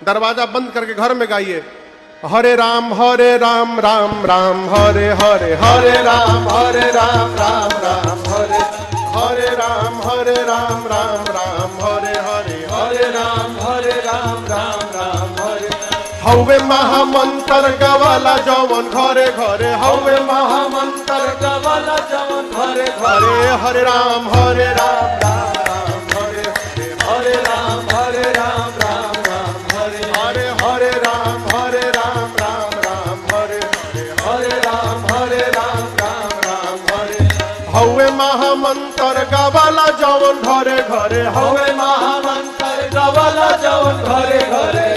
दरवाजा बंद करके घर में गाइए, हरे राम राम राम हरे हरे, हरे राम राम राम हरे, हरे राम राम राम हरे हरे, हरे राम राम हरे। हवे महामंत्र गवाला जवन घरे घरे, हवे महामंत्र गवाला जवन घरे घरे, हरे राम राम राम हरे हरे, हरे राम राम राम हरे हरे, हरे राम राम राम हरे हरे, हरे राम राम हरे। हवे महामंत्र गवाला जवन घरे घरे, हवे महामंत्र गवाला जवन घरे घरे,